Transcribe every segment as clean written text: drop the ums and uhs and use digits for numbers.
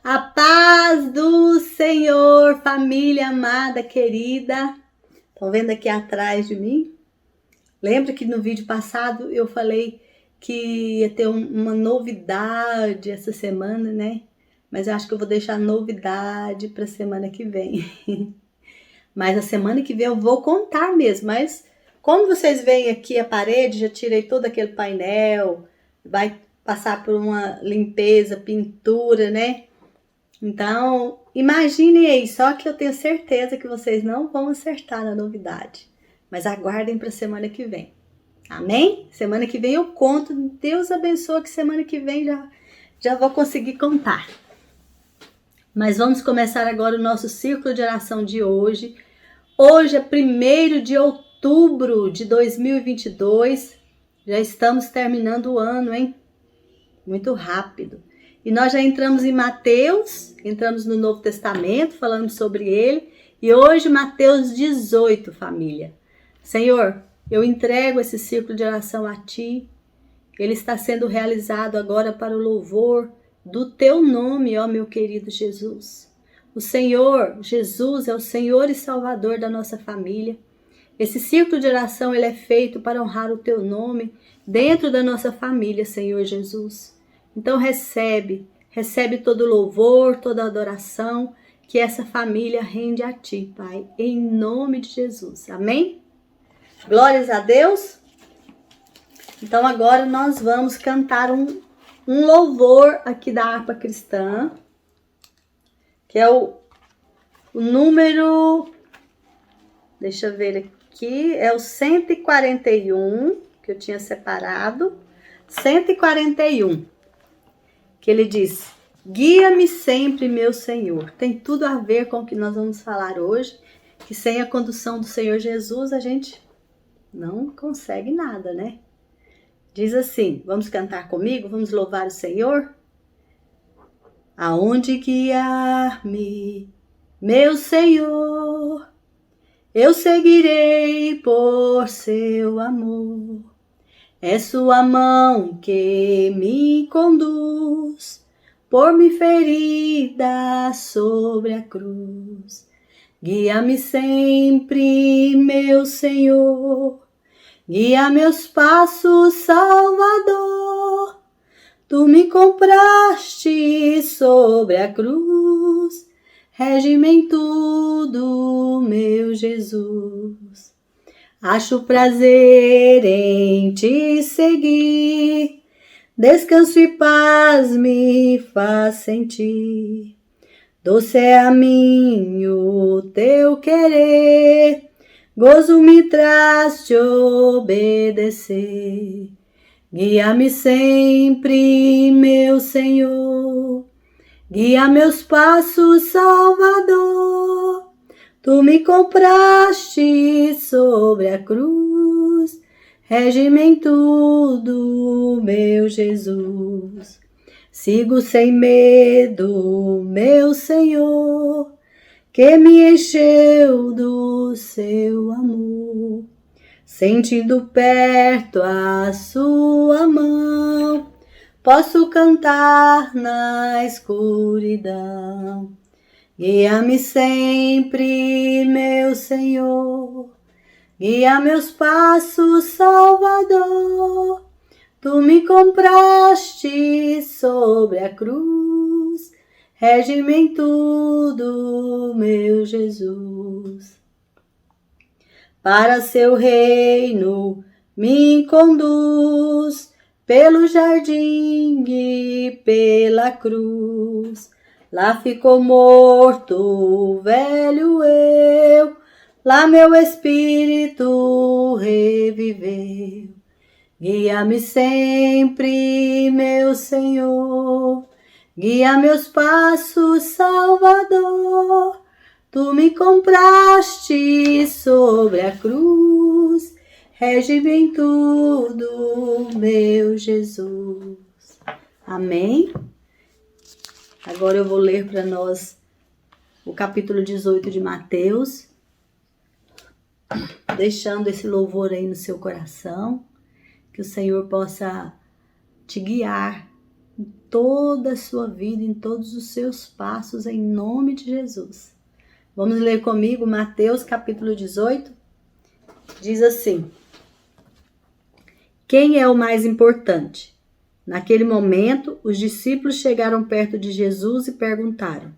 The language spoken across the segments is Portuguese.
A paz do Senhor, família amada, querida. Estão vendo aqui atrás de mim? Lembra que no vídeo passado eu falei que ia ter uma novidade essa semana, né? Mas eu acho que eu vou deixar a novidade para a semana que vem. Mas a semana que vem eu vou contar mesmo. Mas como vocês veem aqui a parede, já tirei todo aquele painel, vai passar por uma limpeza, pintura, né? Então, imaginem aí, só que eu tenho certeza que vocês não vão acertar na novidade. Mas aguardem para a semana que vem. Amém? Semana que vem eu conto. Deus abençoe que semana que vem já vou conseguir contar. Mas vamos começar agora o nosso círculo de oração de hoje. Hoje é 1º de outubro de 2022. Já estamos terminando o ano, hein? Muito rápido. E nós já entramos em Mateus, entramos no Novo Testamento, falando sobre ele. E hoje Mateus 18, família. Senhor, eu entrego esse círculo de oração a Ti. Ele está sendo realizado agora para o louvor do Teu nome, ó meu querido Jesus. O Senhor, Jesus, é o Senhor e Salvador da nossa família. Esse círculo de oração ele é feito para honrar o Teu nome dentro da nossa família, Senhor Jesus. Então recebe todo louvor, toda adoração que essa família rende a Ti, Pai, em nome de Jesus. Amém? Glórias a Deus. Então agora nós vamos cantar um louvor aqui da harpa cristã, que é o número, deixa eu ver aqui, é o 141, que eu tinha separado, 141. Que ele diz: guia-me sempre, meu Senhor. Tem tudo a ver com o que nós vamos falar hoje, que sem a condução do Senhor Jesus a gente não consegue nada, né? Diz assim, vamos cantar comigo? Vamos louvar o Senhor? Aonde guiar-me, meu Senhor, eu seguirei por seu amor. É sua mão que me conduz, por-me ferida sobre a cruz. Guia-me sempre, meu Senhor, guia meus passos, Salvador. Tu me compraste sobre a cruz, rege-me em tudo, meu Jesus. Acho prazer em Te seguir, descanso e paz me faz sentir. Doce é a mim o Teu querer, gozo me traz Te obedecer. Guia-me sempre, meu Senhor, guia meus passos, Salvador. Tu me compraste sobre a cruz, rege-me em tudo, meu Jesus. Sigo sem medo, meu Senhor, que me encheu do seu amor. Sentindo perto a sua mão, posso cantar na escuridão. Guia-me sempre, meu Senhor, guia meus passos, Salvador. Tu me compraste sobre a cruz, rege-me em tudo, meu Jesus. Para seu reino me conduz, pelo jardim e pela cruz. Lá ficou morto o velho eu, lá meu espírito reviveu. Guia-me sempre, meu Senhor, guia meus passos, Salvador. Tu me compraste sobre a cruz, rege-me em tudo, meu Jesus. Amém? Agora eu vou ler para nós o capítulo 18 de Mateus, deixando esse louvor aí no seu coração, que o Senhor possa te guiar toda a sua vida, em todos os seus passos, em nome de Jesus. Vamos ler comigo Mateus capítulo 18? Diz assim: quem é o mais importante? Naquele momento, os discípulos chegaram perto de Jesus e perguntaram: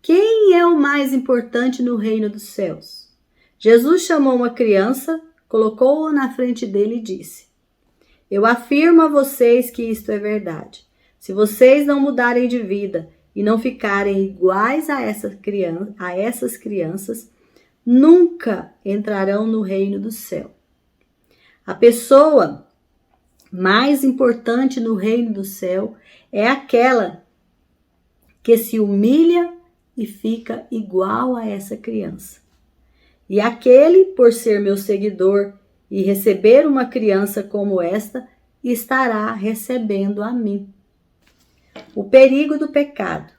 quem é o mais importante no reino dos céus? Jesus chamou uma criança, colocou-a na frente dele e disse: eu afirmo a vocês que isto é verdade. Se vocês não mudarem de vida e não ficarem iguais a essas crianças, nunca entrarão no reino do céu. A pessoa mais importante no reino do céu é aquela que se humilha e fica igual a essa criança. E aquele, por ser meu seguidor e receber uma criança como esta, estará recebendo a mim. O perigo do pecado.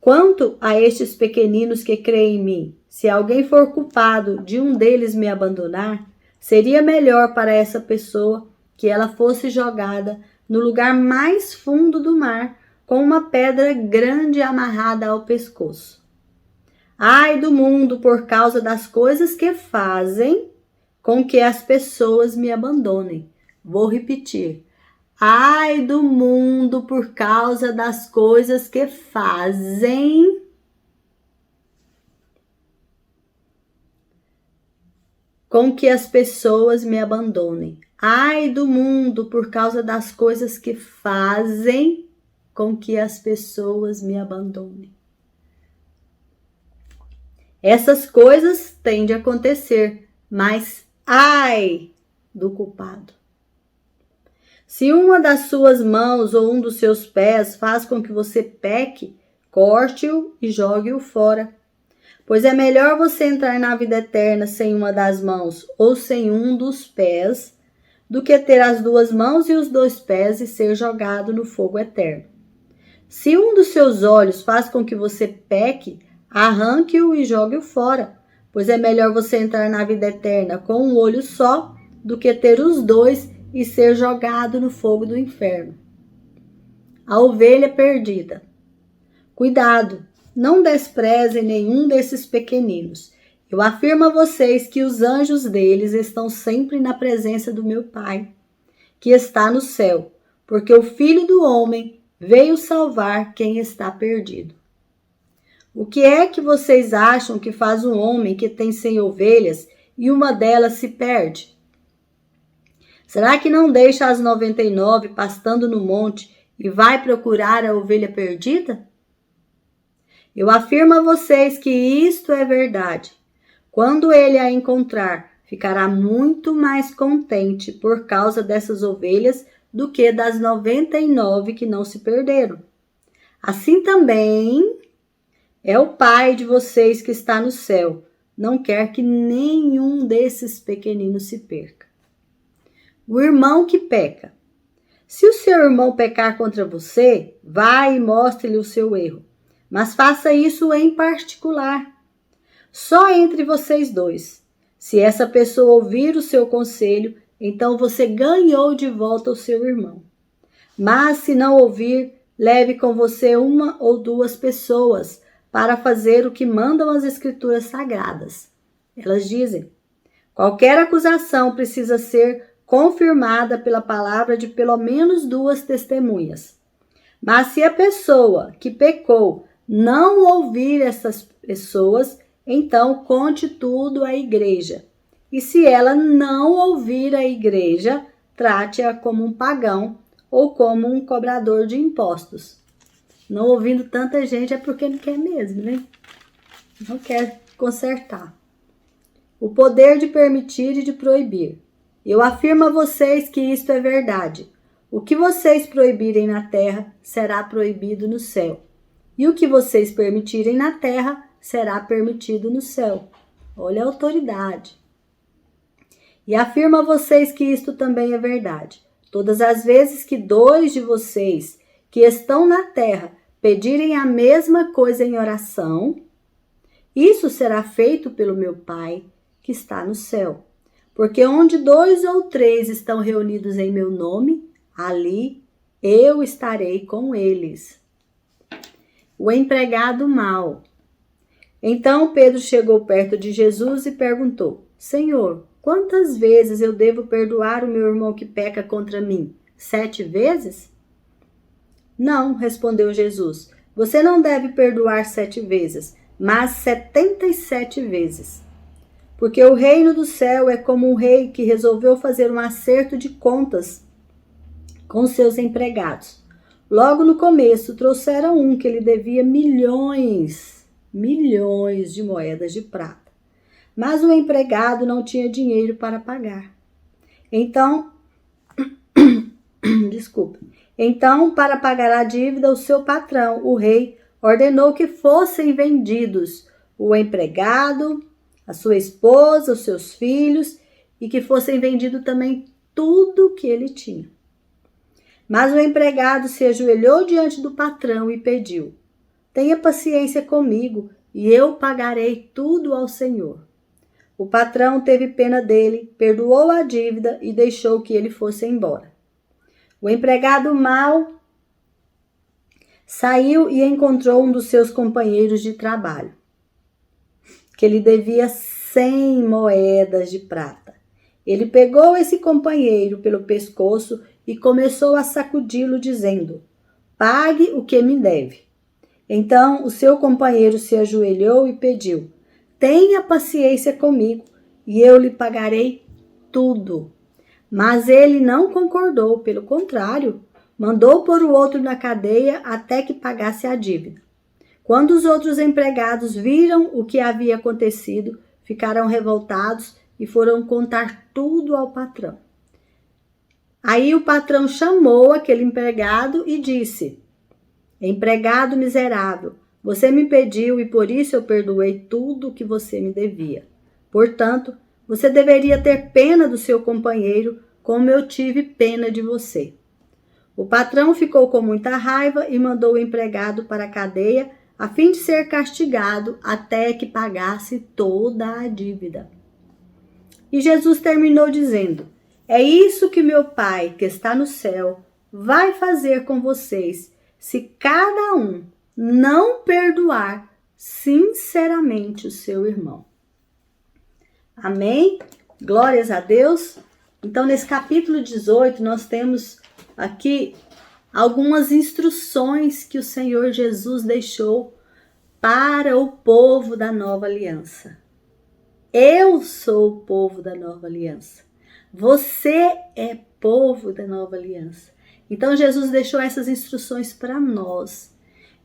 Quanto a estes pequeninos que creem em mim, se alguém for culpado de um deles me abandonar, seria melhor para essa pessoa que ela fosse jogada no lugar mais fundo do mar, com uma pedra grande amarrada ao pescoço. Ai do mundo por causa das coisas que fazem com que as pessoas me abandonem. Vou repetir. Ai do mundo por causa das coisas que fazem com que as pessoas me abandonem. Ai do mundo por causa das coisas que fazem com que as pessoas me abandonem. Essas coisas têm de acontecer, mas ai do culpado. Se uma das suas mãos ou um dos seus pés faz com que você peque, corte-o e jogue-o fora. Pois é melhor você entrar na vida eterna sem uma das mãos ou sem um dos pés, do que ter as duas mãos e os dois pés e ser jogado no fogo eterno. Se um dos seus olhos faz com que você peque, arranque-o e jogue-o fora, pois é melhor você entrar na vida eterna com um olho só, do que ter os dois e ser jogado no fogo do inferno. A ovelha perdida. Cuidado, não desprezem nenhum desses pequeninos. Eu afirmo a vocês que os anjos deles estão sempre na presença do meu Pai, que está no céu, porque o Filho do Homem veio salvar quem está perdido. O que é que vocês acham que faz um homem que tem 100 ovelhas e uma delas se perde? Será que não deixa as 99 pastando no monte e vai procurar a ovelha perdida? Eu afirmo a vocês que isto é verdade. Quando ele a encontrar, ficará muito mais contente por causa dessas ovelhas do que das 99 que não se perderam. Assim também é o Pai de vocês que está no céu. Não quer que nenhum desses pequeninos se perca. O irmão que peca. Se o seu irmão pecar contra você, vá e mostre-lhe o seu erro. Mas faça isso em particular, só entre vocês dois. Se essa pessoa ouvir o seu conselho, então você ganhou de volta o seu irmão. Mas se não ouvir, leve com você uma ou duas pessoas para fazer o que mandam as Escrituras Sagradas. Elas dizem: qualquer acusação precisa ser confirmada pela palavra de pelo menos 2 testemunhas. Mas se a pessoa que pecou não ouvir essas pessoas, então conte tudo à igreja. E se ela não ouvir a igreja, trate-a como um pagão ou como um cobrador de impostos. Não ouvindo tanta gente é porque não quer mesmo, né? Não quer consertar. O poder de permitir e de proibir. Eu afirmo a vocês que isto é verdade. O que vocês proibirem na terra será proibido no céu. E o que vocês permitirem na terra será permitido no céu. Olha a autoridade. E afirmo a vocês que isto também é verdade. Todas as vezes que 2 de vocês que estão na terra pedirem a mesma coisa em oração, isso será feito pelo meu Pai que está no céu. Porque onde 2 ou 3 estão reunidos em meu nome, ali eu estarei com eles. O empregado mau. Então Pedro chegou perto de Jesus e perguntou: Senhor, quantas vezes eu devo perdoar o meu irmão que peca contra mim? 7 vezes? Não, respondeu Jesus. Você não deve perdoar 7 vezes, mas 77 vezes. Porque o reino do céu é como um rei que resolveu fazer um acerto de contas com seus empregados. Logo no começo, trouxeram um que lhe devia milhões de moedas de prata. Mas o empregado não tinha dinheiro para pagar. Então, para pagar a dívida, o seu patrão, o rei, ordenou que fossem vendidos o empregado, a sua esposa, os seus filhos, e que fossem vendido também tudo que ele tinha. Mas o empregado se ajoelhou diante do patrão e pediu: Tenha paciência comigo e eu pagarei tudo ao Senhor. O patrão teve pena dele, perdoou a dívida e deixou que ele fosse embora. O empregado mau saiu e encontrou um dos seus companheiros de trabalho, que lhe devia 100 moedas de prata. Ele pegou esse companheiro pelo pescoço e começou a sacudi-lo, dizendo: Pague o que me deve. Então o seu companheiro se ajoelhou e pediu: Tenha paciência comigo e eu lhe pagarei tudo. Mas ele não concordou, pelo contrário, mandou pôr o outro na cadeia até que pagasse a dívida. Quando os outros empregados viram o que havia acontecido, ficaram revoltados e foram contar tudo ao patrão. Aí o patrão chamou aquele empregado e disse: Empregado miserável, você me pediu e por isso eu perdoei tudo o que você me devia. Portanto, você deveria ter pena do seu companheiro, como eu tive pena de você. O patrão ficou com muita raiva e mandou o empregado para a cadeia a fim de ser castigado até que pagasse toda a dívida. E Jesus terminou dizendo: É isso que meu Pai, que está no céu, vai fazer com vocês, se cada um não perdoar sinceramente o seu irmão. Amém? Glórias a Deus. Então, nesse capítulo 18, nós temos aqui algumas instruções que o Senhor Jesus deixou para o povo da nova aliança. Eu sou o povo da nova aliança. Você é povo da nova aliança. Então, Jesus deixou essas instruções para nós.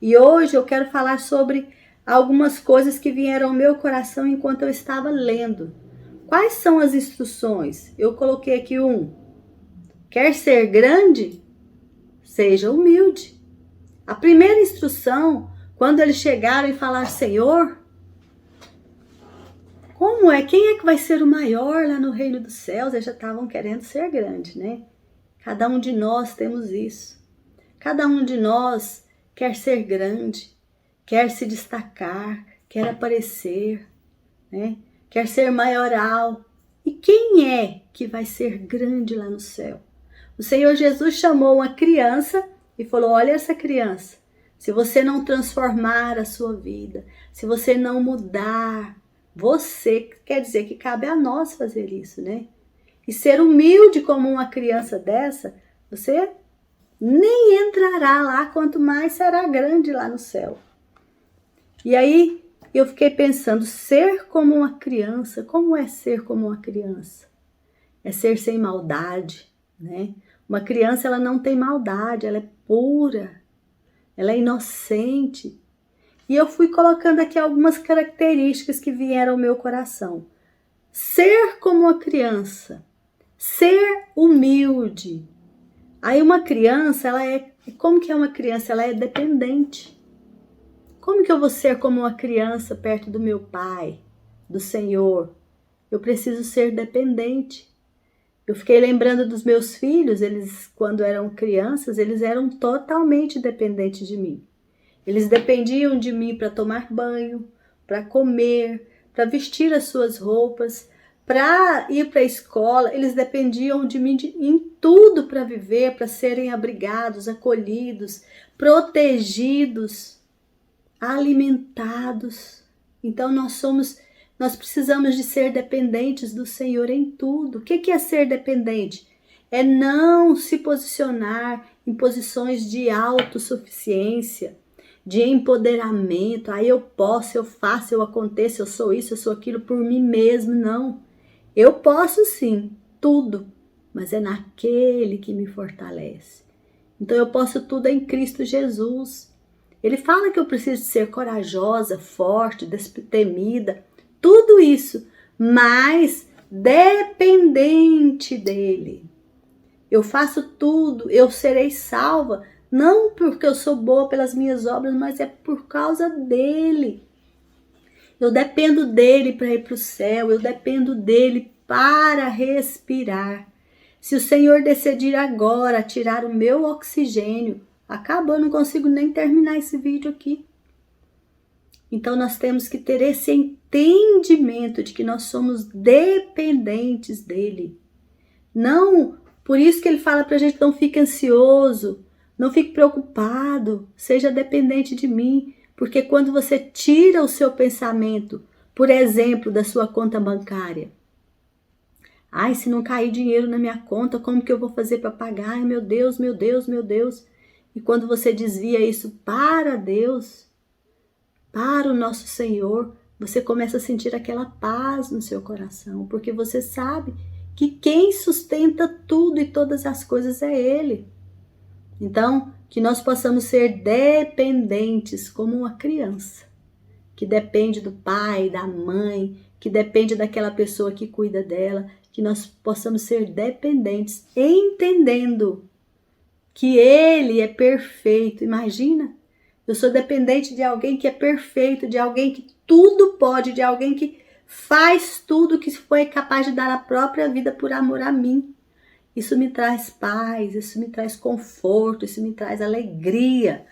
E hoje eu quero falar sobre algumas coisas que vieram ao meu coração enquanto eu estava lendo. Quais são as instruções? Eu coloquei aqui Quer ser grande? Seja humilde. A primeira instrução, quando eles chegaram e falaram: Senhor, como é? Quem é que vai ser o maior lá no reino dos céus? Eles já estavam querendo ser grande, né? Cada um de nós temos isso. Cada um de nós quer ser grande, quer se destacar, quer aparecer, né? Quer ser maioral. E quem é que vai ser grande lá no céu? O Senhor Jesus chamou uma criança e falou: olha essa criança, se você não transformar a sua vida, se você não mudar, você, quer dizer que cabe a nós fazer isso, né? E ser humilde como uma criança dessa, você nem entrará lá, quanto mais será grande lá no céu. E aí eu fiquei pensando, ser como uma criança, como é ser como uma criança? É ser sem maldade, né? Uma criança, ela não tem maldade, ela é pura, ela é inocente. E eu fui colocando aqui algumas características que vieram ao meu coração. Ser como uma criança, ser humilde. Aí uma criança, como que é uma criança? Ela é dependente. Como que eu vou ser como uma criança perto do meu Pai, do Senhor? Eu preciso ser dependente. Eu fiquei lembrando dos meus filhos, eles, quando eram crianças, eles eram totalmente dependentes de mim. Eles dependiam de mim para tomar banho, para comer, para vestir as suas roupas, para ir para a escola, eles dependiam de mim em tudo para viver, para serem abrigados, acolhidos, protegidos, alimentados. Então nós precisamos de ser dependentes do Senhor em tudo. O que é ser dependente? É não se posicionar em posições de autossuficiência, de empoderamento. Aí eu posso, eu faço, eu aconteço, eu sou isso, eu sou aquilo por mim mesmo. Não. Eu posso sim, tudo, mas é naquele que me fortalece. Então eu posso tudo em Cristo Jesus. Ele fala que eu preciso ser corajosa, forte, destemida, tudo isso, mas dependente dele. Eu faço tudo, eu serei salva, não porque eu sou boa pelas minhas obras, mas é por causa dele. Eu dependo dele para ir para o céu, eu dependo dele para respirar. Se o Senhor decidir agora tirar o meu oxigênio, acabou, eu não consigo nem terminar esse vídeo aqui. Então nós temos que ter esse entendimento de que nós somos dependentes dele. Não, por isso que ele fala para a gente: não fique ansioso, não fique preocupado, seja dependente de mim. Porque quando você tira o seu pensamento, por exemplo, da sua conta bancária, ai, se não cair dinheiro na minha conta, como que eu vou fazer para pagar? Ai, meu Deus, meu Deus, meu Deus. E quando você desvia isso para Deus, para o nosso Senhor, você começa a sentir aquela paz no seu coração, porque você sabe que quem sustenta tudo e todas as coisas é Ele. Então, que nós possamos ser dependentes como uma criança, que depende do pai, da mãe, que depende daquela pessoa que cuida dela, que nós possamos ser dependentes, entendendo que Ele é perfeito. Imagina, eu sou dependente de alguém que é perfeito, de alguém que tudo pode, de alguém que faz tudo, que foi capaz de dar a própria vida por amor a mim. Isso me traz paz, isso me traz conforto, isso me traz alegria.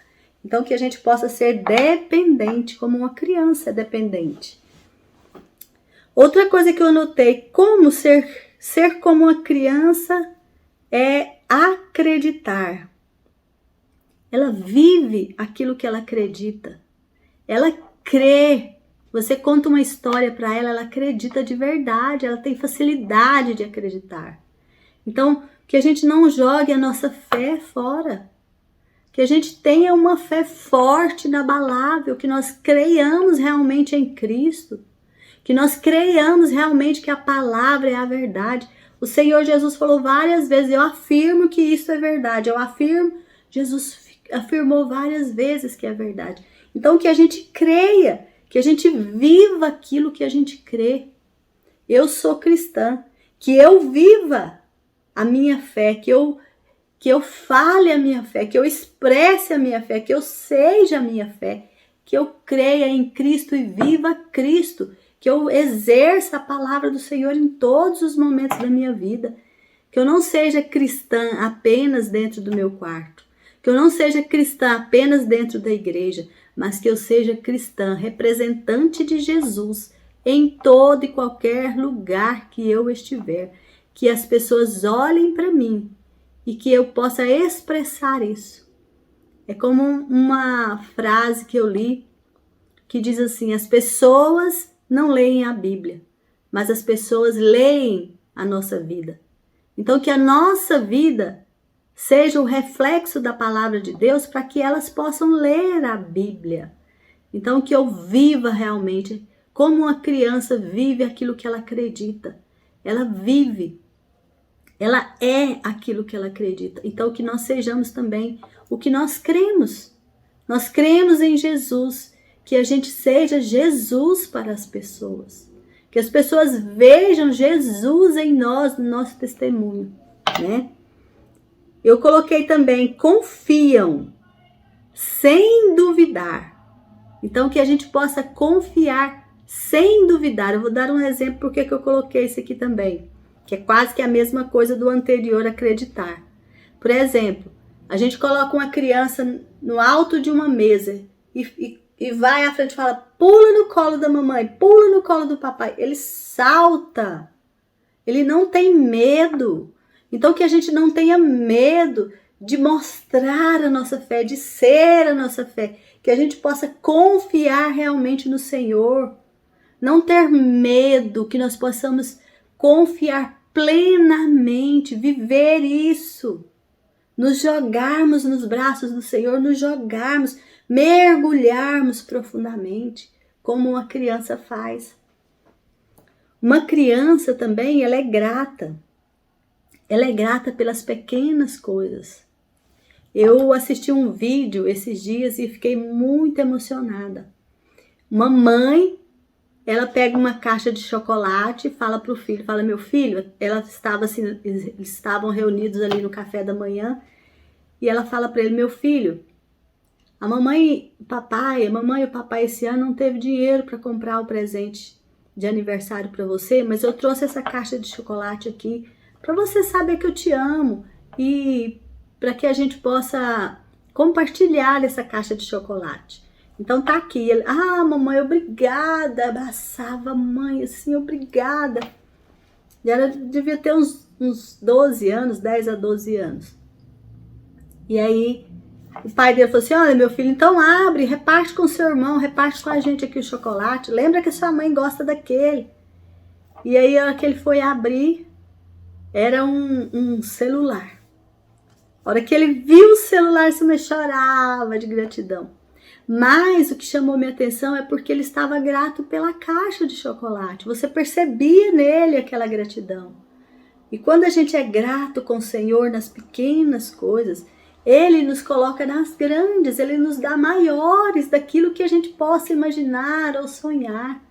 Então que a gente possa ser dependente, como uma criança é dependente. Outra coisa que eu notei, como ser como uma criança é acreditar. Ela vive aquilo que ela acredita. Ela crê. Você conta uma história para ela, ela acredita de verdade, ela tem facilidade de acreditar. Então, que a gente não jogue a nossa fé fora. Que a gente tenha uma fé forte, inabalável, que nós creiamos realmente em Cristo. Que nós creiamos realmente que a palavra é a verdade. O Senhor Jesus falou várias vezes: eu afirmo que isso é verdade. Eu afirmo, Jesus afirmou várias vezes que é verdade. Então que a gente creia, que a gente viva aquilo que a gente crê. Eu sou cristã, que eu viva a minha fé, que eu fale a minha fé, que eu expresse a minha fé, que eu seja a minha fé, que eu creia em Cristo e viva Cristo, que eu exerça a palavra do Senhor em todos os momentos da minha vida, que eu não seja cristã apenas dentro do meu quarto, que eu não seja cristã apenas dentro da igreja, mas que eu seja cristã, representante de Jesus em todo e qualquer lugar que eu estiver, que as pessoas olhem para mim e que eu possa expressar isso. É como uma frase que eu li que diz assim: as pessoas não leem a Bíblia, mas as pessoas leem a nossa vida. Então que a nossa vida seja o reflexo da palavra de Deus para que elas possam ler a Bíblia. Então que eu viva realmente como uma criança vive aquilo que ela acredita. Ela vive. Ela é aquilo que ela acredita. Então que nós sejamos também o que nós cremos. Nós cremos em Jesus. Que a gente seja Jesus para as pessoas. Que as pessoas vejam Jesus em nós, no nosso testemunho, né? Eu coloquei também: confiam, sem duvidar. Então que a gente possa confiar sem duvidar. Eu vou dar um exemplo porque que eu coloquei isso aqui também, que é quase que a mesma coisa do anterior, acreditar. Por exemplo, a gente coloca uma criança no alto de uma mesa e vai à frente e fala: pula no colo da mamãe, pula no colo do papai. Ele salta, Ele não tem medo. Então que a gente não tenha medo de mostrar a nossa fé, de ser a nossa fé. Que a gente possa confiar realmente no Senhor. Não ter medo, que nós possamos confiar plenamente, viver isso. Nos jogarmos nos braços do Senhor, nos jogarmos, mergulharmos profundamente, como uma criança faz. Uma criança também, ela é grata. Ela é grata pelas pequenas coisas. Eu assisti um vídeo esses dias e fiquei muito emocionada. Uma mãe, ela pega uma caixa de chocolate e fala para o filho, fala, meu filho, eles estavam reunidos ali no café da manhã, e ela fala para ele, meu filho, a mamãe e o papai esse ano não teve dinheiro para comprar o presente de aniversário para você, mas eu trouxe essa caixa de chocolate aqui para você saber que eu te amo e para que a gente possa compartilhar essa caixa de chocolate. Então tá aqui, ele, mamãe, obrigada, abraçava a mãe assim, obrigada. E ela devia ter uns 12 anos, 10 a 12 anos. E aí o pai dele falou assim, olha meu filho, então abre, reparte com seu irmão, reparte com a gente aqui o chocolate, lembra que sua mãe gosta daquele. E aí a hora que ele foi abrir, era um celular. A hora que ele viu o celular, ele chorava de gratidão. Mas o que chamou minha atenção é porque ele estava grato pela caixa de chocolate. Você percebia nele aquela gratidão. E quando a gente é grato com o Senhor nas pequenas coisas, Ele nos coloca nas grandes, Ele nos dá maiores daquilo que a gente possa imaginar ou sonhar.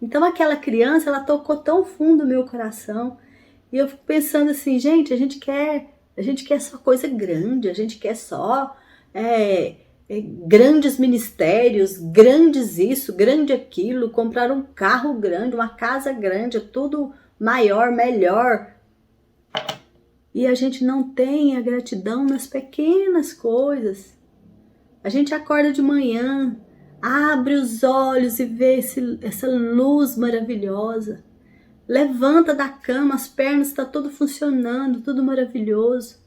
Então aquela criança, ela tocou tão fundo o meu coração. E eu fico pensando assim, gente, a gente quer só coisa grande, a gente quer só grandes ministérios, grandes isso, grande aquilo, comprar um carro grande, uma casa grande, tudo maior, melhor. E a gente não tem a gratidão nas pequenas coisas. A gente acorda de manhã, abre os olhos e vê essa luz maravilhosa. Levanta da cama, as pernas estão tudo funcionando, tudo maravilhoso.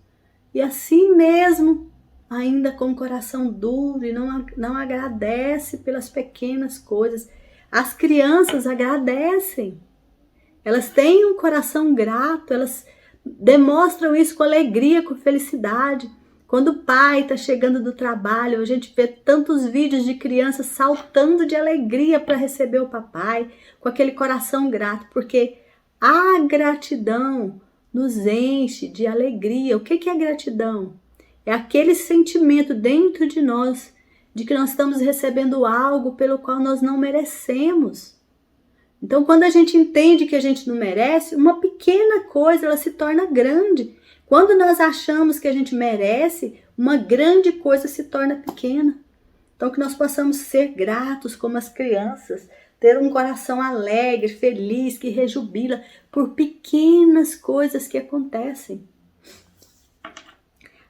E assim mesmo, ainda com o coração duro e não agradece pelas pequenas coisas. As crianças agradecem. Elas têm um coração grato, elas demonstram isso com alegria, com felicidade. Quando o pai está chegando do trabalho, a gente vê tantos vídeos de crianças saltando de alegria para receber o papai, com aquele coração grato, porque a gratidão nos enche de alegria. O que é gratidão? É aquele sentimento dentro de nós, de que nós estamos recebendo algo pelo qual nós não merecemos. Então, quando a gente entende que a gente não merece, uma pequena coisa, ela se torna grande. Quando nós achamos que a gente merece, uma grande coisa se torna pequena. Então, que nós possamos ser gratos como as crianças, ter um coração alegre, feliz, que rejubila por pequenas coisas que acontecem.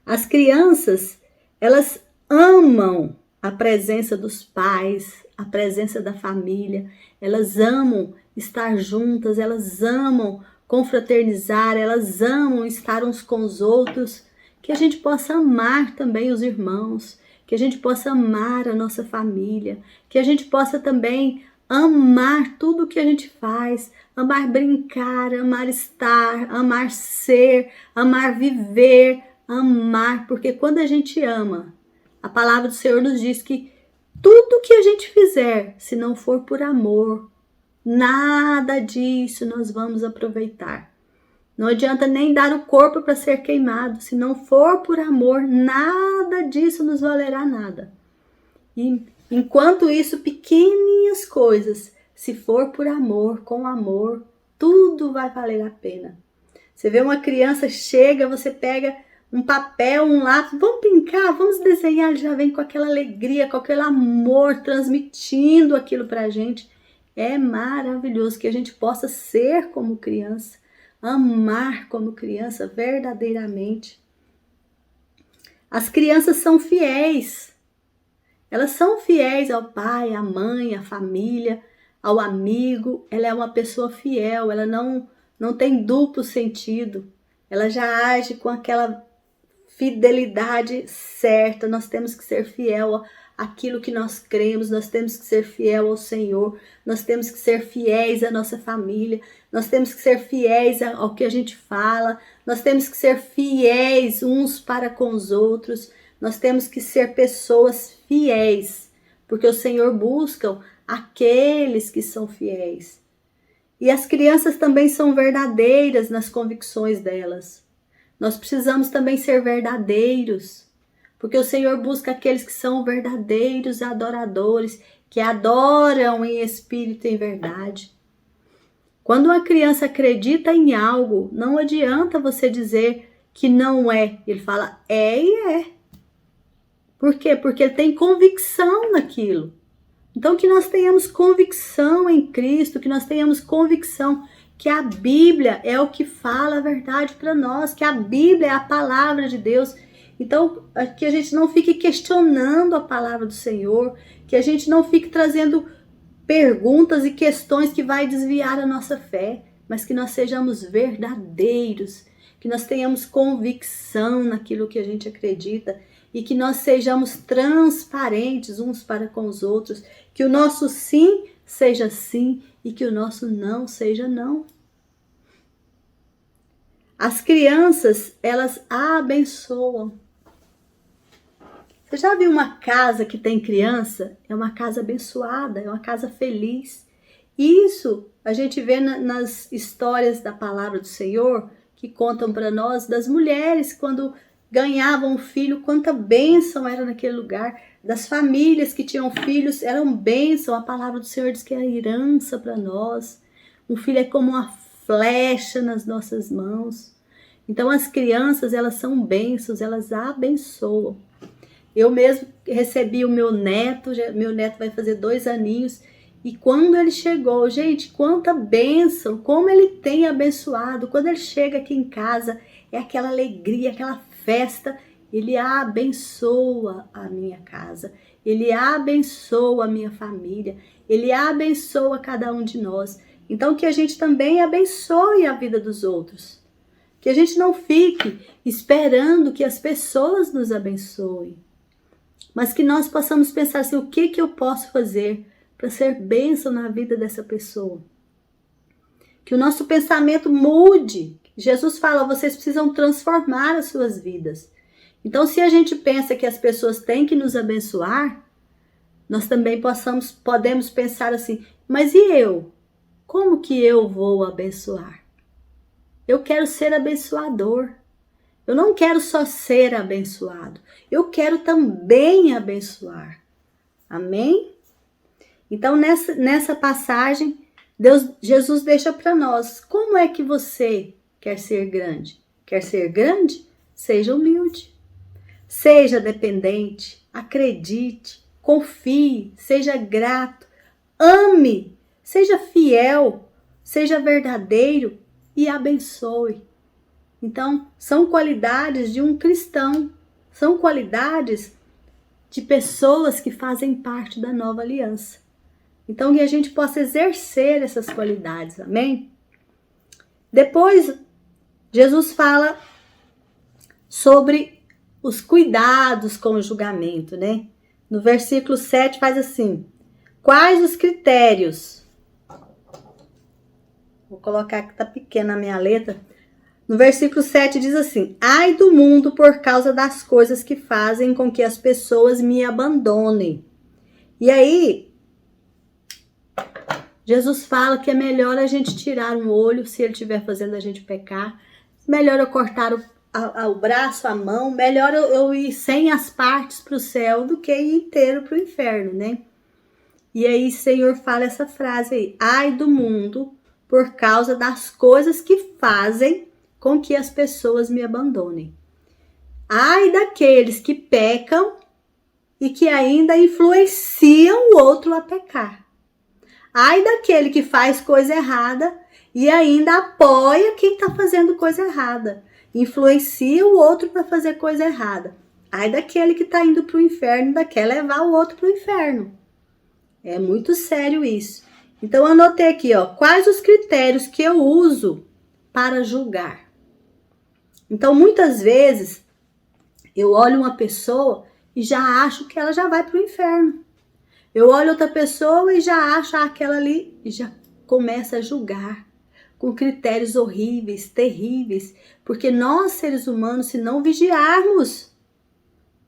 As crianças, elas amam a presença dos pais, a presença da família, elas amam estar juntas, elas amam confraternizar, elas amam estar uns com os outros, que a gente possa amar também os irmãos, que a gente possa amar a nossa família, que a gente possa também amar tudo que a gente faz, amar brincar, amar estar, amar ser, amar viver, amar, porque quando a gente ama, a palavra do Senhor nos diz que tudo que a gente fizer, se não for por amor, nada disso nós vamos aproveitar. Não adianta nem dar o corpo para ser queimado. Se não for por amor, nada disso nos valerá nada. E enquanto isso, pequeninhas coisas, se for por amor, com amor, tudo vai valer a pena. Você vê uma criança, chega, você pega um papel, um lápis, vamos pintar, vamos desenhar, ele já vem com aquela alegria, com aquele amor, transmitindo aquilo para a gente. É maravilhoso que a gente possa ser como criança, amar como criança verdadeiramente. As crianças são fiéis. Elas são fiéis ao pai, à mãe, à família, ao amigo. Ela é uma pessoa fiel, ela não tem duplo sentido. Ela já age com aquela fidelidade certa. Nós temos que ser fiel àquilo que nós cremos, nós temos que ser fiel ao Senhor, nós temos que ser fiéis à nossa família, nós temos que ser fiéis ao que a gente fala, nós temos que ser fiéis uns para com os outros, nós temos que ser pessoas fiéis, porque o Senhor busca aqueles que são fiéis. E as crianças também são verdadeiras nas convicções delas. Nós precisamos também ser verdadeiros, porque o Senhor busca aqueles que são verdadeiros adoradores, que adoram em espírito e em verdade. Quando uma criança acredita em algo, não adianta você dizer que não é. Ele fala é e é. Por quê? Porque ele tem convicção naquilo. Então que nós tenhamos convicção em Cristo, que nós tenhamos convicção que a Bíblia é o que fala a verdade para nós, que a Bíblia é a palavra de Deus. Então, que a gente não fique questionando a palavra do Senhor, que a gente não fique trazendo perguntas e questões que vai desviar a nossa fé, mas que nós sejamos verdadeiros, que nós tenhamos convicção naquilo que a gente acredita e que nós sejamos transparentes uns para com os outros, que o nosso sim seja sim e que o nosso não seja não. As crianças, elas abençoam. Você já viu uma casa que tem criança? É uma casa abençoada, é uma casa feliz. Isso a gente vê nas histórias da palavra do Senhor, que contam para nós das mulheres quando ganhavam um filho, quanta bênção era naquele lugar. Das famílias que tinham filhos, eram bênção. A palavra do Senhor diz que é herança para nós. Um filho é como uma flecha nas nossas mãos. Então as crianças, elas são bênçãos, elas abençoam. Eu mesmo recebi o meu neto vai fazer 2 aninhos, e quando ele chegou, gente, quanta bênção, como ele tem abençoado. Quando ele chega aqui em casa, é aquela alegria, aquela festa. Ele abençoa a minha casa, ele abençoa a minha família, ele abençoa cada um de nós. Então que a gente também abençoe a vida dos outros, que a gente não fique esperando que as pessoas nos abençoem, mas que nós possamos pensar assim, o que eu posso fazer para ser bênção na vida dessa pessoa? Que o nosso pensamento mude. Jesus fala, vocês precisam transformar as suas vidas. Então, se a gente pensa que as pessoas têm que nos abençoar, nós também podemos pensar assim, mas e eu? Como que eu vou abençoar? Eu quero ser abençoador. Eu não quero só ser abençoado. Eu quero também abençoar. Amém? Então, nessa passagem, Jesus deixa para nós, como é que você quer ser grande? Quer ser grande? Seja humilde. Seja dependente, acredite, confie, seja grato, ame, seja fiel, seja verdadeiro e abençoe. Então, são qualidades de um cristão, são qualidades de pessoas que fazem parte da nova aliança. Então, que a gente possa exercer essas qualidades, amém? Depois, Jesus fala sobre os cuidados com o julgamento, né? No versículo 7 faz assim, quais os critérios? Vou colocar que tá pequena a minha letra. No versículo 7 diz assim, ai do mundo por causa das coisas que fazem com que as pessoas me abandonem. E aí, Jesus fala que é melhor a gente tirar um olho, se ele estiver fazendo a gente pecar. Melhor eu cortar o braço, a mão. Melhor eu ir sem as partes para o céu do que ir inteiro para o inferno, né? E aí o Senhor fala essa frase aí. Ai do mundo por causa das coisas que fazem com que as pessoas me abandonem. Ai daqueles que pecam e que ainda influenciam o outro a pecar. Ai daquele que faz coisa errada e ainda apoia quem está fazendo coisa errada. Influencia o outro para fazer coisa errada. Ai daquele que está indo para o inferno e quer levar o outro para o inferno. É muito sério isso. Então eu anotei aqui, ó, quais os critérios que eu uso para julgar. Então, muitas vezes, eu olho uma pessoa e já acho que ela já vai para o inferno. Eu olho outra pessoa e já acho aquela ali e já começa a julgar com critérios horríveis, terríveis, porque nós, seres humanos, se não vigiarmos,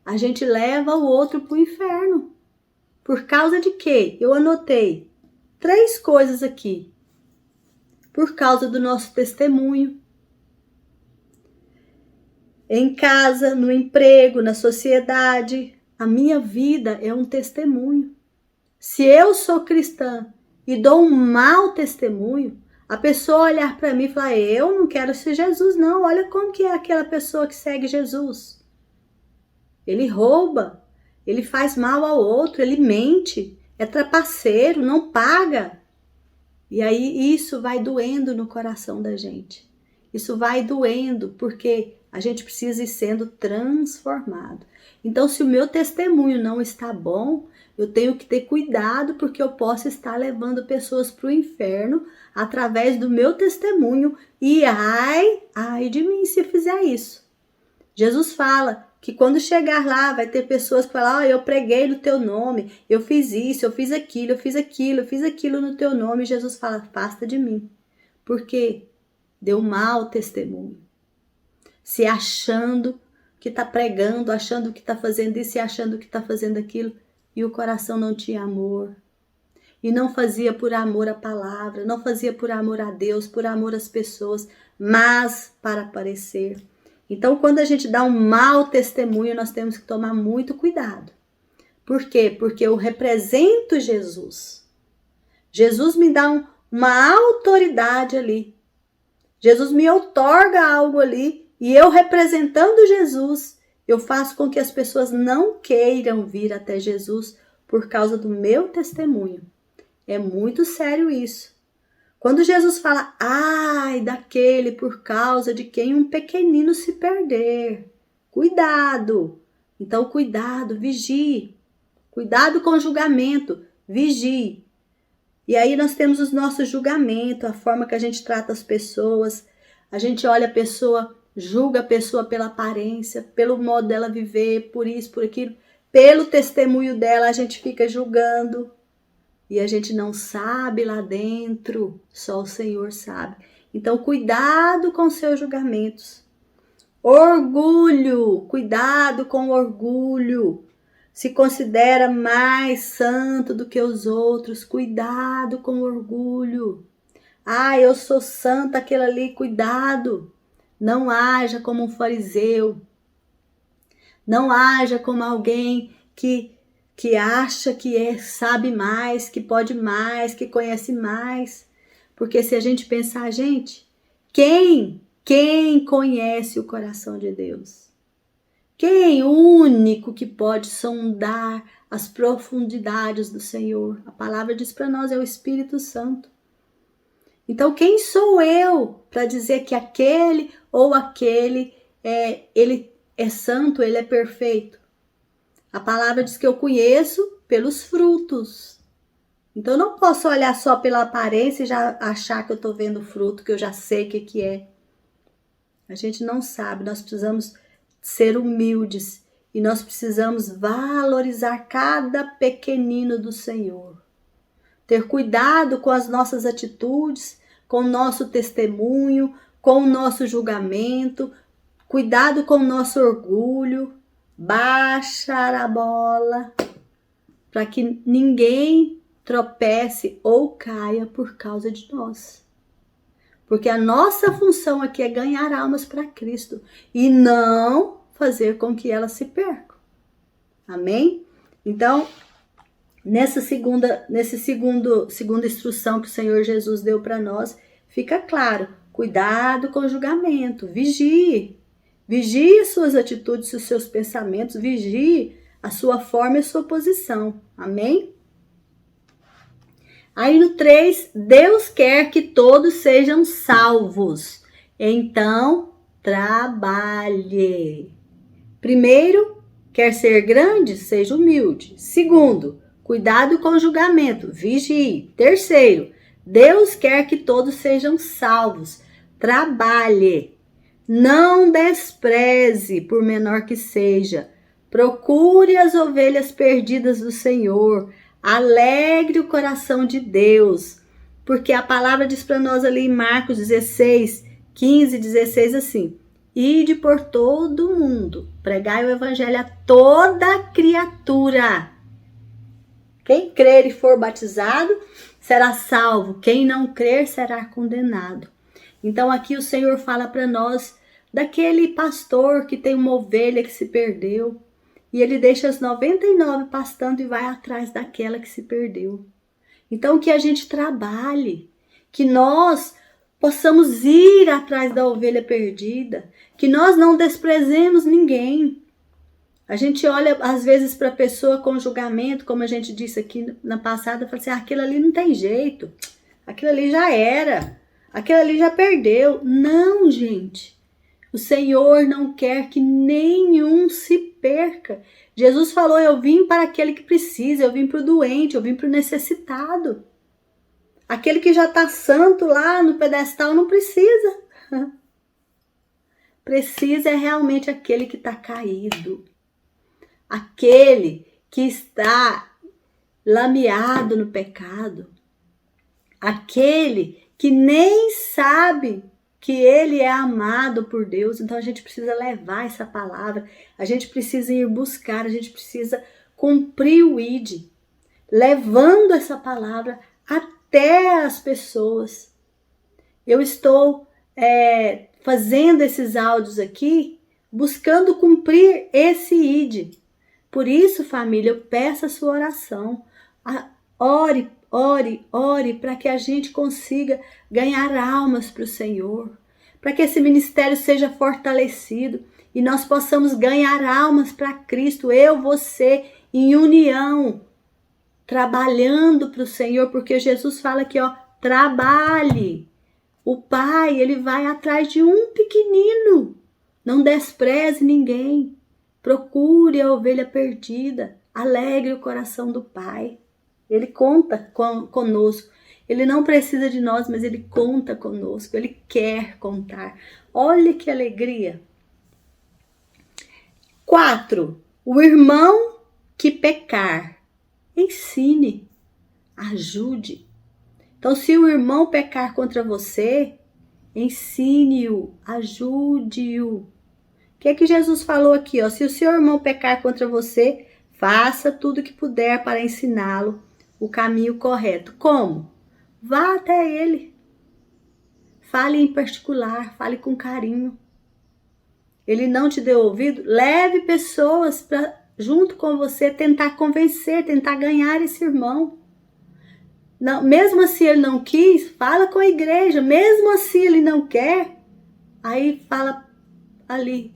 a gente leva o outro para o inferno. Por causa de quê? Eu anotei 3 coisas aqui. Por causa do nosso testemunho. Em casa, no emprego, na sociedade, a minha vida é um testemunho. Se eu sou cristã e dou um mau testemunho, a pessoa olhar para mim e falar, eu não quero ser Jesus, não. Olha como que é aquela pessoa que segue Jesus. Ele rouba, ele faz mal ao outro, ele mente, é trapaceiro, não paga. E aí isso vai doendo no coração da gente. Isso vai doendo porque a gente precisa ir sendo transformado. Então, se o meu testemunho não está bom, eu tenho que ter cuidado porque eu posso estar levando pessoas para o inferno através do meu testemunho. E ai de mim se fizer isso. Jesus fala que quando chegar lá vai ter pessoas que falam, eu preguei no teu nome, eu fiz isso, eu fiz aquilo, eu fiz aquilo no teu nome. E Jesus fala, afasta de mim. Porque deu mau testemunho. Se achando que está pregando, achando que está fazendo isso e achando que está fazendo aquilo. E o coração não tinha amor. E não fazia por amor à palavra, não fazia por amor a Deus, por amor às pessoas, mas para aparecer. Então, quando a gente dá um mau testemunho, nós temos que tomar muito cuidado. Por quê? Porque eu represento Jesus. Jesus me dá uma autoridade ali. Jesus me outorga algo ali. E eu representando Jesus, eu faço com que as pessoas não queiram vir até Jesus por causa do meu testemunho. É muito sério isso. Quando Jesus fala, ai daquele por causa de quem um pequenino se perder. Cuidado. Então, cuidado, vigie. Cuidado com o julgamento, vigie. E aí nós temos os nossos julgamentos, a forma que a gente trata as pessoas. A gente olha a pessoa, julga a pessoa pela aparência, pelo modo dela viver, por isso, por aquilo. Pelo testemunho dela a gente fica julgando. E a gente não sabe lá dentro, só o Senhor sabe. Então, cuidado com seus julgamentos. Orgulho, cuidado com o orgulho. Se considera mais santo do que os outros, cuidado com o orgulho. Eu sou santa, aquele ali, cuidado. Não haja como um fariseu. Não haja como alguém que acha que sabe mais, que pode mais, que conhece mais. Porque se a gente pensar, gente, quem conhece o coração de Deus? Quem? O único que pode sondar as profundidades do Senhor. A palavra diz para nós, é o Espírito Santo. Então, quem sou eu para dizer que aquele ou aquele, ele é santo, ele é perfeito? A palavra diz que eu conheço pelos frutos. Então, eu não posso olhar só pela aparência e já achar que eu estou vendo o fruto, que eu já sei o que é. A gente não sabe, nós precisamos ser humildes e nós precisamos valorizar cada pequenino do Senhor. Ter cuidado com as nossas atitudes, com o nosso testemunho, com o nosso julgamento, cuidado com o nosso orgulho, baixar a bola, para que ninguém tropece ou caia por causa de nós. Porque a nossa função aqui é ganhar almas para Cristo e não fazer com que elas se percam. Amém? Então, nessa segunda instrução que o Senhor Jesus deu para nós, fica claro, cuidado com o julgamento, vigie. Vigie suas atitudes, os seus pensamentos, vigie a sua forma e a sua posição. Amém? Aí no 3, Deus quer que todos sejam salvos. Então, trabalhe. Primeiro, quer ser grande? Seja humilde. Segundo, cuidado com o julgamento, vigie. Terceiro, Deus quer que todos sejam salvos. trabalhe, não despreze, por menor que seja. Procure as ovelhas perdidas do Senhor, alegre o coração de Deus, porque a palavra diz para nós ali em Marcos 16, 15, 16 assim: ide por todo o mundo, pregai o evangelho a toda criatura. Quem crer e for batizado será salvo, quem não crer será condenado. Então aqui o Senhor fala para nós daquele pastor que tem uma ovelha que se perdeu e ele deixa as 99 pastando e vai atrás daquela que se perdeu. Então que a gente trabalhe, que nós possamos ir atrás da ovelha perdida, que nós não desprezemos ninguém. A gente olha às vezes para a pessoa com julgamento, como a gente disse aqui na passada, fala assim: aquilo ali não tem jeito, aquilo ali já era, aquilo ali já perdeu. Não, gente. O Senhor não quer que nenhum se perca. Jesus falou: eu vim para aquele que precisa, eu vim para o doente, eu vim para o necessitado. Aquele que já está santo lá no pedestal não precisa. Precisa é realmente aquele que está caído. Aquele que está lameado no pecado. Aquele que nem sabe que ele é amado por Deus. Então a gente precisa levar essa palavra, a gente precisa ir buscar, a gente precisa cumprir o ID, levando essa palavra até as pessoas. Eu estou fazendo esses áudios aqui, buscando cumprir esse ID. Por isso, família, eu peço a sua oração. Ore, ore, ore para que a gente consiga ganhar almas para o Senhor, para que esse ministério seja fortalecido e nós possamos ganhar almas para Cristo, eu, você, em união, trabalhando para o Senhor, porque Jesus fala aqui, trabalhe. O Pai, ele vai atrás de um pequenino, não despreze ninguém, procure a ovelha perdida, alegre o coração do Pai. Ele conta conosco. Ele não precisa de nós, mas ele conta conosco. Ele quer contar. Olha que alegria. 4. O irmão que pecar, ensine, ajude. Então, se o irmão pecar contra você, ensine-o, ajude-o. O que é que Jesus falou aqui? Se o seu irmão pecar contra você, faça tudo o que puder para ensiná-lo o caminho correto. Como? Vá até ele. Fale em particular, fale com carinho. Ele não te deu ouvido? Leve pessoas para junto com você tentar convencer, tentar ganhar esse irmão. Não, mesmo assim ele não quis, fala com a igreja. Mesmo assim ele não quer, aí fala ali,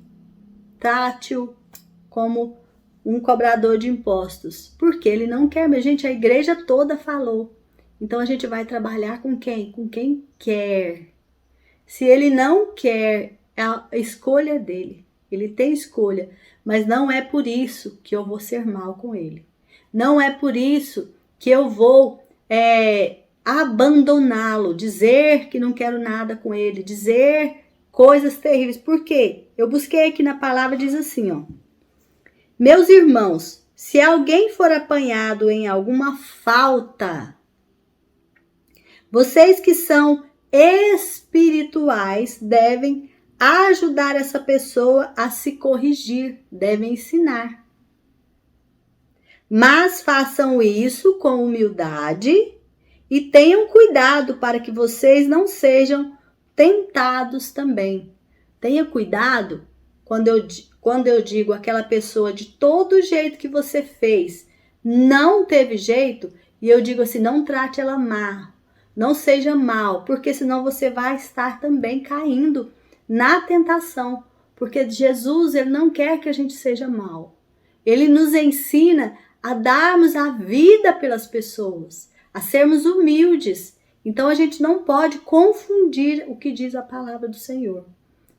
trate-o como um cobrador de impostos. Porque ele não quer, mas gente, a igreja toda falou. Então a gente vai trabalhar com quem? Com quem quer. Se ele não quer, a escolha dele. Ele tem escolha, mas não é por isso que eu vou ser mal com ele. Não é por isso que eu vou abandoná-lo, dizer que não quero nada com ele, dizer coisas terríveis. Por quê? Eu busquei aqui na palavra, diz assim, meus irmãos, se alguém for apanhado em alguma falta, vocês que são espirituais devem ajudar essa pessoa a se corrigir, devem ensinar. Mas façam isso com humildade e tenham cuidado para que vocês não sejam tentados também. Tenha cuidado quando eu digo aquela pessoa de todo jeito que você fez, não teve jeito, e eu digo assim, não trate ela mal, não seja mal, porque senão você vai estar também caindo na tentação, porque Jesus, ele não quer que a gente seja mal. Ele nos ensina a darmos a vida pelas pessoas, a sermos humildes. Então a gente não pode confundir o que diz a palavra do Senhor.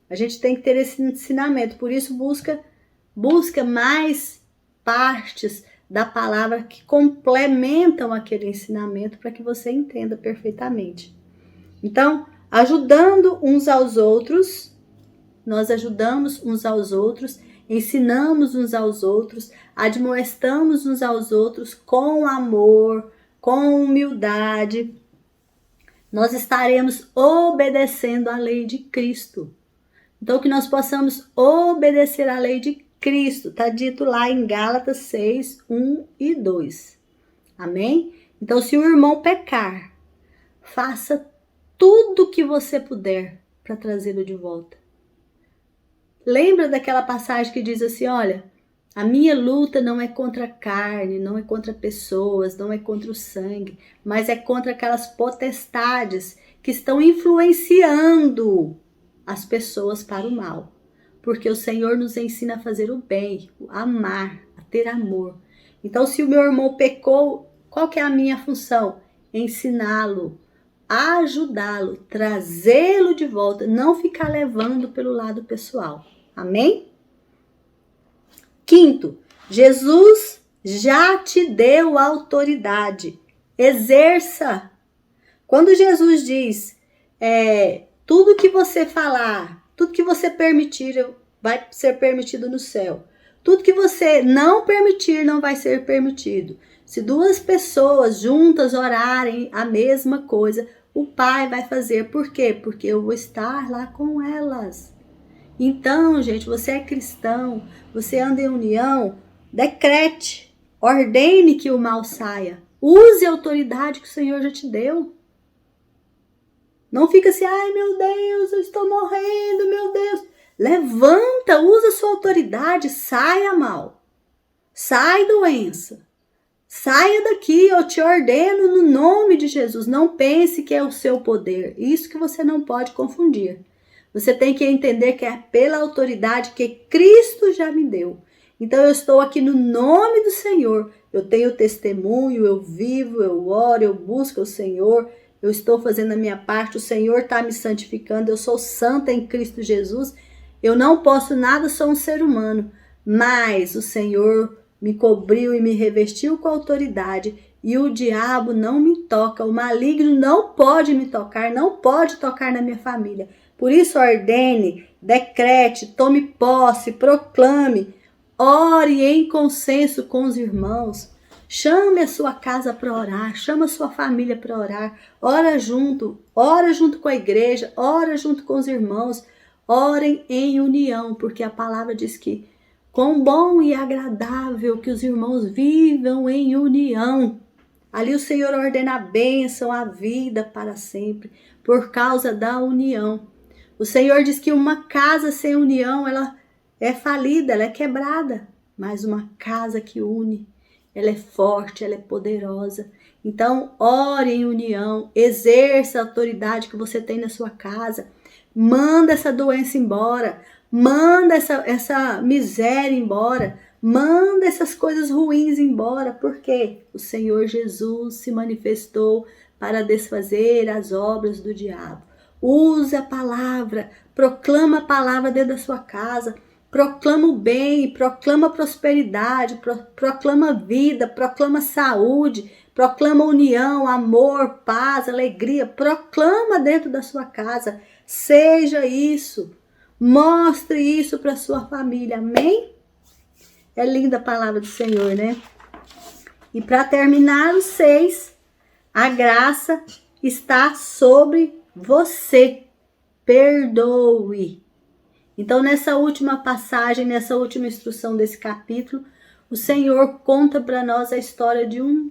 A gente tem que ter esse ensinamento, por isso busca mais partes da palavra que complementam aquele ensinamento para que você entenda perfeitamente. Então, ajudando uns aos outros. Nós ajudamos uns aos outros, ensinamos uns aos outros, admoestamos uns aos outros com amor, com humildade. Nós estaremos obedecendo à lei de Cristo. Então, que nós possamos obedecer à lei de Cristo. Está dito lá em Gálatas 6, 1 e 2. Amém? Então, se o irmão pecar, faça tudo o que você puder para trazê-lo de volta. Lembra daquela passagem que diz assim, olha, a minha luta não é contra a carne, não é contra pessoas, não é contra o sangue, mas é contra aquelas potestades que estão influenciando as pessoas para o mal. Porque o Senhor nos ensina a fazer o bem, a amar, a ter amor. Então, se o meu irmão pecou, qual que é a minha função? Ensiná-lo, ajudá-lo, trazê-lo de volta, não ficar levando pelo lado pessoal. Amém? Quinto, Jesus já te deu autoridade. Exerça. Quando Jesus diz, tudo que você falar, tudo que você permitir, vai ser permitido no céu. Tudo que você não permitir, não vai ser permitido. Se duas pessoas juntas orarem a mesma coisa, o Pai vai fazer. Por quê? Porque eu vou estar lá com elas. Então, gente, você é cristão, você anda em união, decrete, ordene que o mal saia. Use a autoridade que o Senhor já te deu. Não fica assim, ai meu Deus, eu estou morrendo, meu Deus. Levanta, usa a sua autoridade, saia mal. Sai doença. Saia daqui, eu te ordeno no nome de Jesus. Não pense que é o seu poder. Isso que você não pode confundir. Você tem que entender que é pela autoridade que Cristo já me deu. Então eu estou aqui no nome do Senhor. Eu tenho testemunho, eu vivo, eu oro, eu busco o Senhor. Eu estou fazendo a minha parte, o Senhor está me santificando. Eu sou santa em Cristo Jesus. Eu não posso nada, sou um ser humano. Mas o Senhor me cobriu e me revestiu com autoridade. E o diabo não me toca. O maligno não pode me tocar, não pode tocar na minha família. Por isso ordene, decrete, tome posse, proclame, ore em consenso com os irmãos. Chame a sua casa para orar, chama a sua família para orar. Ora junto com a igreja, ora junto com os irmãos. Orem em união, porque a palavra diz que quão bom e agradável que os irmãos vivam em união. Ali o Senhor ordena a bênção, a vida para sempre, por causa da união. O Senhor diz que uma casa sem união, ela é falida, ela é quebrada. Mas uma casa que une, ela é forte, ela é poderosa. Então, ore em união, exerça a autoridade que você tem na sua casa. Manda essa doença embora, manda essa miséria embora, manda essas coisas ruins embora, porque o Senhor Jesus se manifestou para desfazer as obras do diabo. Use a palavra, proclama a palavra dentro da sua casa, proclama o bem, proclama a prosperidade, proclama vida, proclama saúde, proclama união, amor, paz, alegria, proclama dentro da sua casa. Seja isso, mostre isso para sua família, amém? É linda a palavra do Senhor, né? E para terminar, o 6, a graça está sobre você. Perdoe. Então, nessa última passagem, nessa última instrução desse capítulo, o Senhor conta para nós a história de um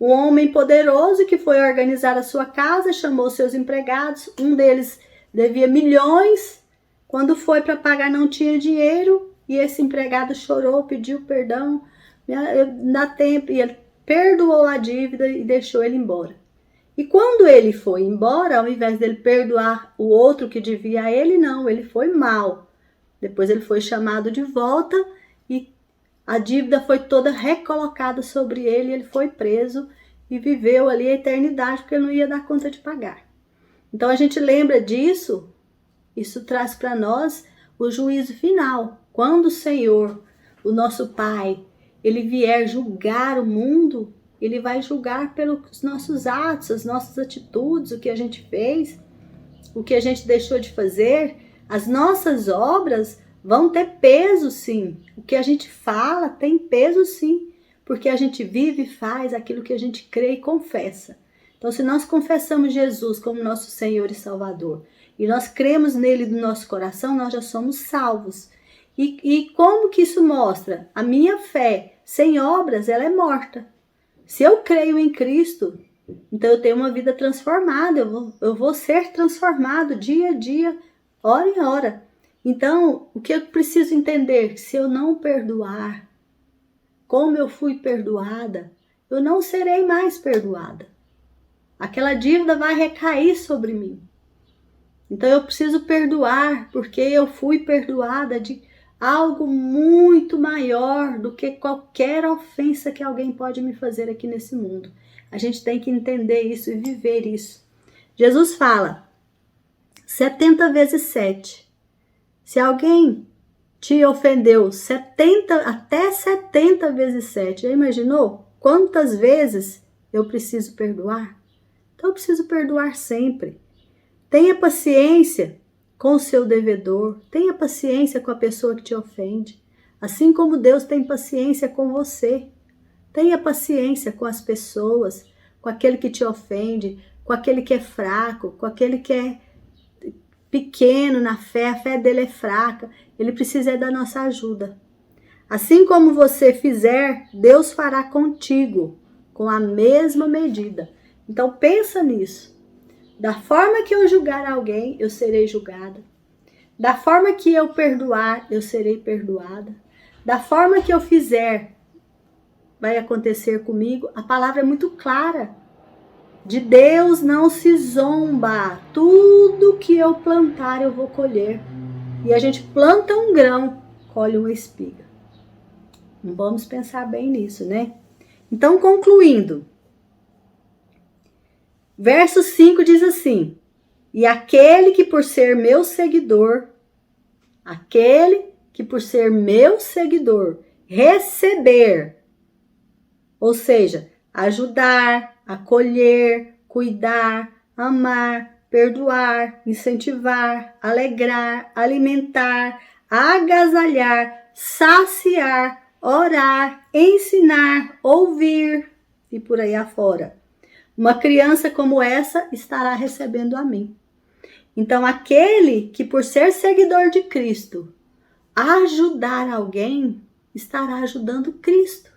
homem poderoso que foi organizar a sua casa, chamou seus empregados, um deles devia milhões, quando foi para pagar não tinha dinheiro, e esse empregado chorou, pediu perdão, dá tempo, e ele perdoou a dívida e deixou ele embora. E quando ele foi embora, ao invés dele perdoar o outro que devia a ele, não, ele foi mal. Depois ele foi chamado de volta e a dívida foi toda recolocada sobre ele, ele foi preso e viveu ali a eternidade, porque ele não ia dar conta de pagar. Então a gente lembra disso, isso traz para nós o juízo final. Quando o Senhor, o nosso Pai, ele vier julgar o mundo, Ele vai julgar pelos nossos atos, as nossas atitudes, o que a gente fez, o que a gente deixou de fazer. As nossas obras vão ter peso, sim. O que a gente fala tem peso, sim. Porque a gente vive e faz aquilo que a gente crê e confessa. Então, se nós confessamos Jesus como nosso Senhor e Salvador, e nós cremos nele do nosso coração, nós já somos salvos. E como que isso mostra? A minha fé sem obras, ela é morta. Se eu creio em Cristo, então eu tenho uma vida transformada, eu vou ser transformado dia a dia, hora em hora. Então, o que eu preciso entender? Se eu não perdoar, como eu fui perdoada, eu não serei mais perdoada. Aquela dívida vai recair sobre mim. Então eu preciso perdoar, porque eu fui perdoada de algo muito maior do que qualquer ofensa que alguém pode me fazer aqui nesse mundo. A gente tem que entender isso e viver isso. Jesus fala 70 vezes 7. Se alguém te ofendeu até 70 vezes 7, já imaginou quantas vezes eu preciso perdoar? Então eu preciso perdoar sempre. Tenha paciência com o seu devedor, tenha paciência com a pessoa que te ofende, assim como Deus tem paciência com você. Tenha paciência com as pessoas, com aquele que te ofende, com aquele que é fraco, com aquele que é pequeno na fé, a fé dele é fraca, ele precisa da nossa ajuda. Assim como você fizer, Deus fará contigo, com a mesma medida. Então pensa nisso. Da forma que eu julgar alguém, eu serei julgada. Da forma que eu perdoar, eu serei perdoada. Da forma que eu fizer, vai acontecer comigo. A palavra é muito clara. De Deus não se zomba. Tudo que eu plantar, eu vou colher. E a gente planta um grão, colhe uma espiga. Não vamos pensar bem nisso, né? Então, concluindo. Verso 5 diz assim: e aquele que por ser meu seguidor, receber, ou seja, ajudar, acolher, cuidar, amar, perdoar, incentivar, alegrar, alimentar, agasalhar, saciar, orar, ensinar, ouvir e por aí afora. Uma criança como essa estará recebendo a mim. Então, aquele que por ser seguidor de Cristo, ajudar alguém, estará ajudando Cristo.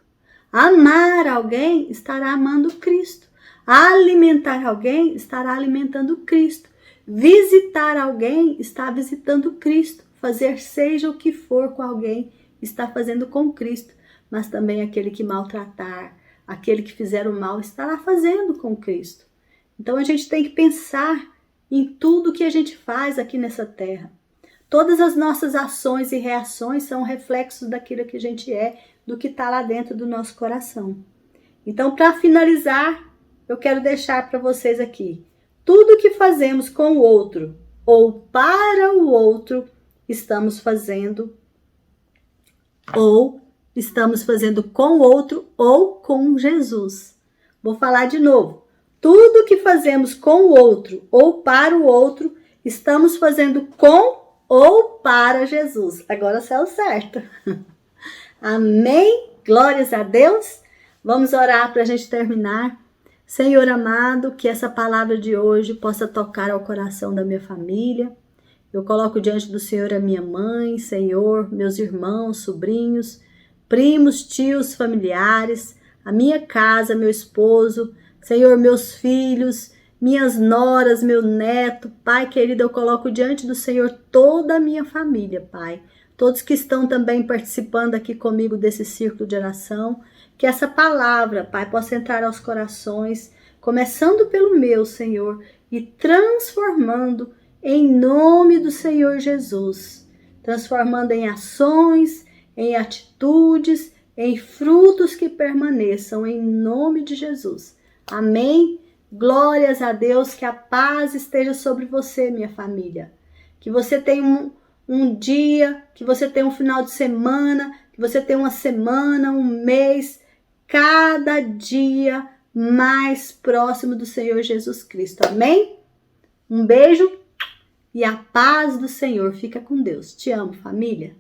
Amar alguém, estará amando Cristo. Alimentar alguém, estará alimentando Cristo. Visitar alguém, está visitando Cristo. Fazer seja o que for com alguém, está fazendo com Cristo. Mas também aquele que maltratar, aquele que fizer o mal, estará fazendo com Cristo. Então a gente tem que pensar em tudo que a gente faz aqui nessa terra. Todas as nossas ações e reações são reflexos daquilo que a gente é, do que está lá dentro do nosso coração. Então, para finalizar, eu quero deixar para vocês aqui. Tudo que fazemos com o outro ou para o outro, estamos fazendo com o outro ou com Jesus. Vou falar de novo. Tudo que fazemos com o outro ou para o outro, estamos fazendo com ou para Jesus. Agora saiu certo. Amém? Glórias a Deus. Vamos orar para a gente terminar. Senhor amado, que essa palavra de hoje possa tocar ao coração da minha família. Eu coloco diante do Senhor a minha mãe, Senhor, meus irmãos, sobrinhos, primos, tios, familiares, a minha casa, meu esposo, Senhor, meus filhos, minhas noras, meu neto. Pai querido, eu coloco diante do Senhor toda a minha família, Pai. Todos que estão também participando aqui comigo desse círculo de oração. Que essa palavra, Pai, possa entrar aos corações, começando pelo meu, Senhor, e transformando em nome do Senhor Jesus. Transformando em ações, em atitudes, em frutos que permaneçam, em nome de Jesus. Amém? Glórias a Deus, que a paz esteja sobre você, minha família. Que você tenha um dia, que você tenha um final de semana, que você tenha uma semana, um mês cada dia mais próximo do Senhor Jesus Cristo. Amém? Um beijo e a paz do Senhor. Fica com Deus. Te amo, família.